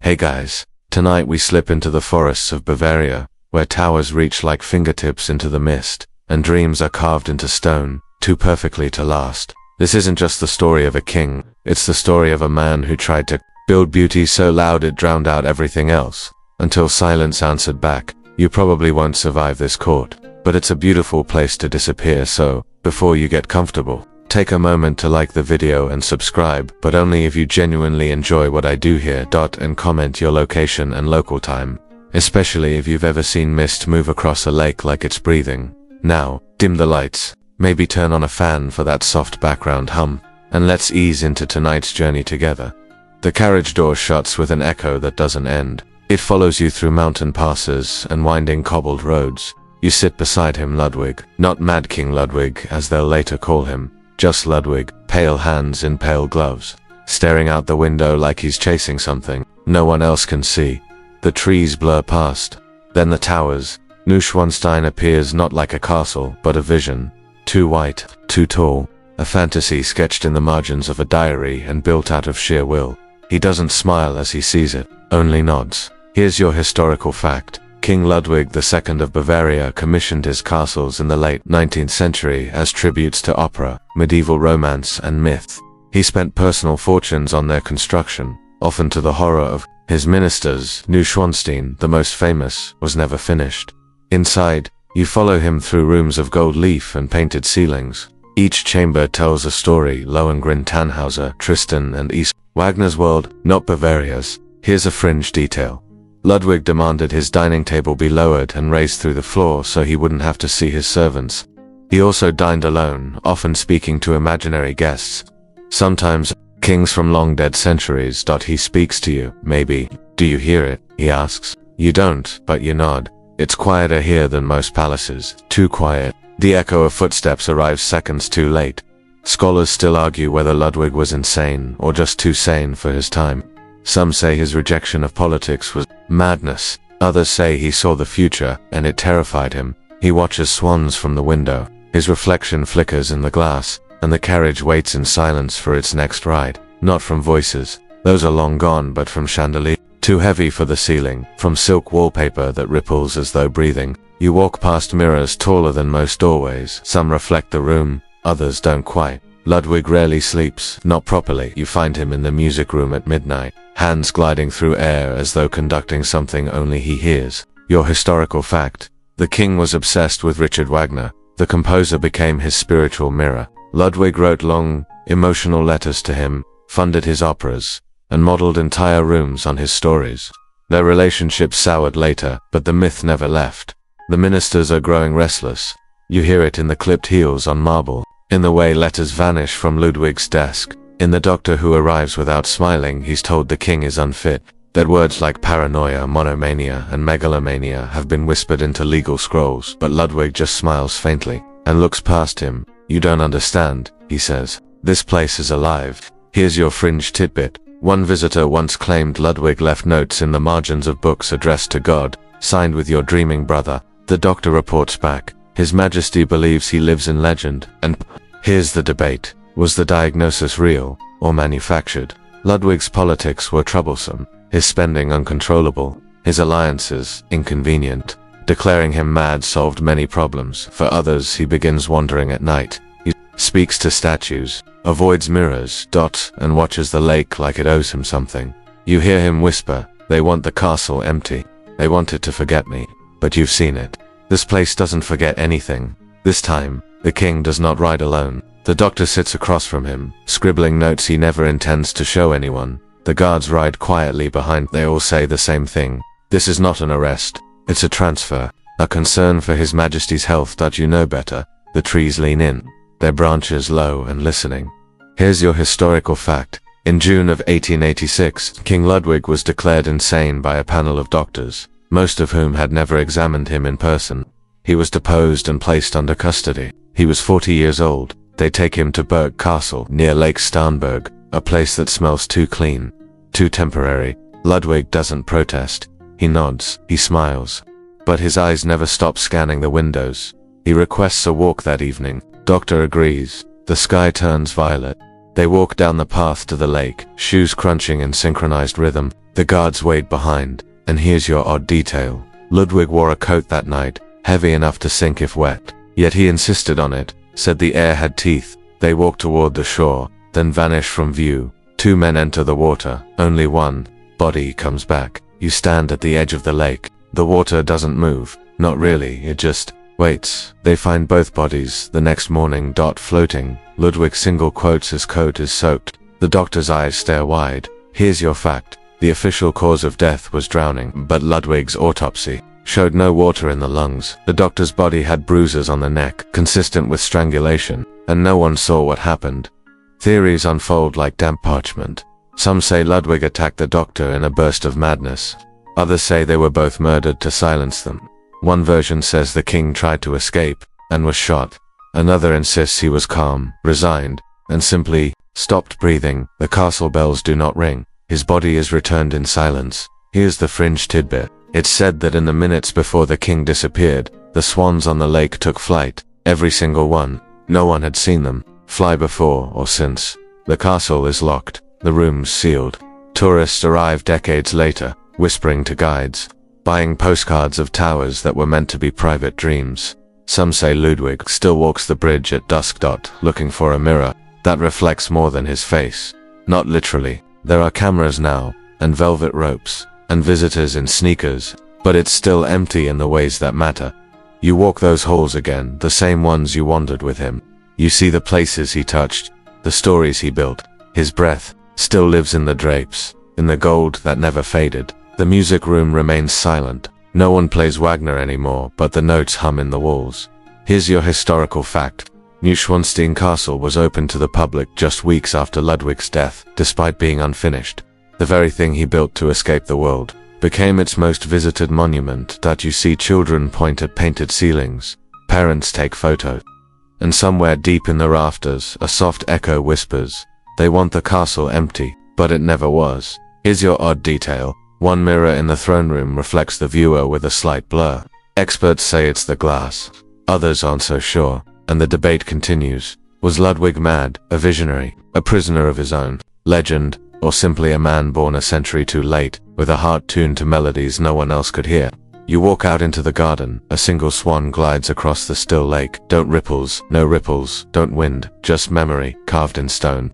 Hey guys, tonight we slip into the forests of Bavaria, where towers reach like fingertips into the mist, and dreams are carved into stone, too perfectly to last. This isn't just the story of a king, it's the story of a man who tried to build beauty so loud it drowned out everything else, until silence answered back, "You probably won't survive this court, but it's a beautiful place to disappear, so, before you get comfortable, take a moment to like the video and subscribe, but only if you genuinely enjoy what I do here. And comment your location and local time, especially if you've ever seen mist move across a lake like it's breathing. Now, dim the lights, maybe turn on a fan for that soft background hum, and let's ease into tonight's journey together." The carriage door shuts with an echo that doesn't end. It follows you through mountain passes and winding cobbled roads. You sit beside him, Ludwig, not Mad King Ludwig as they'll later call him, just Ludwig, pale hands in pale gloves, staring out the window like he's chasing something no one else can see. The trees blur past, then the towers. Neuschwanstein appears not like a castle, but a vision. Too white, too tall, a fantasy sketched in the margins of a diary and built out of sheer will. He doesn't smile as he sees it, only nods. Here's your historical fact. King Ludwig II of Bavaria commissioned his castles in the late 19th century as tributes to opera, medieval romance, and myth. He spent personal fortunes on their construction, often to the horror of his ministers. Neuschwanstein, the most famous, was never finished. Inside, you follow him through rooms of gold leaf and painted ceilings. Each chamber tells a story. Lohengrin, Tannhauser, Tristan, and East. Wagner's world, not Bavaria's. Here's a fringe detail. Ludwig demanded his dining table be lowered and raised through the floor so he wouldn't have to see his servants. He also dined alone, often speaking to imaginary guests. Sometimes, kings from long-dead centuries. He speaks to you, maybe. Do you hear it? He asks. You don't, but you nod. It's quieter here than most palaces. Too quiet. The echo of footsteps arrives seconds too late. Scholars still argue whether Ludwig was insane or just too sane for his time. Some say his rejection of politics was madness. Others say he saw the future, and it terrified him. He watches swans from the window. His reflection flickers in the glass, and the carriage waits in silence for its next ride. Not from voices. Those are long gone, but from chandeliers. Too heavy for the ceiling, from silk wallpaper that ripples as though breathing. You walk past mirrors taller than most doorways. Some reflect the room, others don't quite. Ludwig rarely sleeps, not properly. You find him in the music room at midnight, hands gliding through air as though conducting something only he hears. Your historical fact. The king was obsessed with Richard Wagner. The composer became his spiritual mirror. Ludwig wrote long, emotional letters to him, funded his operas, and modeled entire rooms on his stories. Their relationship soured later, but the myth never left. The ministers are growing restless. You hear it in the clipped heels on marble, in the way letters vanish from Ludwig's desk, in the doctor who arrives without smiling. He's told the king is unfit, that words like paranoia, monomania, and megalomania have been whispered into legal scrolls, but Ludwig just smiles faintly, and looks past him. You don't understand, he says. This place is alive. Here's your fringe tidbit. One visitor once claimed Ludwig left notes in the margins of books addressed to God, signed with your dreaming brother. The doctor reports back. His Majesty believes he lives in legend, and here's the debate. Was the diagnosis real, or manufactured? Ludwig's politics were troublesome, his spending uncontrollable, his alliances inconvenient. Declaring him mad solved many problems. For others, he begins wandering at night. He speaks to statues, avoids mirrors, and watches the lake like it owes him something. You hear him whisper, "They want the castle empty. They want it to forget me." But you've seen it. This place doesn't forget anything. This time, the king does not ride alone. The doctor sits across from him, scribbling notes he never intends to show anyone. The guards ride quietly behind. They all say the same thing. This is not an arrest. It's a transfer. A concern for His Majesty's health. You know better. The trees lean in, their branches low and listening. Here's your historical fact. In June of 1886, King Ludwig was declared insane by a panel of doctors, most of whom had never examined him in person. He was deposed and placed under custody. He was 40 years old. They take him to Berg Castle, near Lake Starnberg, a place that smells too clean, too temporary. Ludwig doesn't protest. He nods, he smiles. But his eyes never stop scanning the windows. He requests a walk that evening. Doctor agrees. The sky turns violet. They walk down the path to the lake, shoes crunching in synchronized rhythm. The guards wait behind, and here's your odd detail. Ludwig wore a coat that night, heavy enough to sink if wet. Yet he insisted on it, said the air had teeth. They walk toward the shore, then vanish from view. 2 men enter the water, only one body comes back. You stand at the edge of the lake. The water doesn't move. Not really, it just waits. They find both bodies the next morning. Floating. Ludwig single quotes his coat is soaked. The doctor's eyes stare wide. Here's your fact. The official cause of death was drowning, but Ludwig's autopsy showed no water in the lungs. The doctor's body had bruises on the neck, consistent with strangulation, and no one saw what happened. Theories unfold like damp parchment. Some say Ludwig attacked the doctor in a burst of madness. Others say they were both murdered to silence them. One version says the king tried to escape and was shot. Another insists he was calm, resigned, and simply stopped breathing. The castle bells do not ring. His body is returned in silence. Here's the fringe tidbit. It's said that in the minutes before the king disappeared, the swans on the lake took flight. Every single one. No one had seen them fly before or since. The castle is locked, the rooms sealed. Tourists arrive decades later, whispering to guides, buying postcards of towers that were meant to be private dreams. Some say Ludwig still walks the bridge at dusk. Looking for a mirror that reflects more than his face. Not literally. There are cameras now, and velvet ropes, and visitors in sneakers, but it's still empty in the ways that matter. You walk those halls again, the same ones you wandered with him. You see the places he touched, the stories he built. His breath still lives in the drapes, in the gold that never faded. The music room remains silent. No one plays Wagner anymore, but the notes hum in the walls. Here's your historical fact. Neuschwanstein Castle was opened to the public just weeks after Ludwig's death, despite being unfinished. The very thing he built to escape the world became its most visited monument. You see children point at painted ceilings, parents take photos, and somewhere deep in the rafters, a soft echo whispers, they want the castle empty, but it never was. Here's your odd detail. One mirror in the throne room reflects the viewer with a slight blur. Experts say it's the glass. Others aren't so sure, and the debate continues. Was Ludwig mad, a visionary, a prisoner of his own legend, or simply a man born a century too late, with a heart tuned to melodies no one else could hear? You walk out into the garden. A single swan glides across the still lake. Don't ripples, no ripples, don't wind, just memory, carved in stone.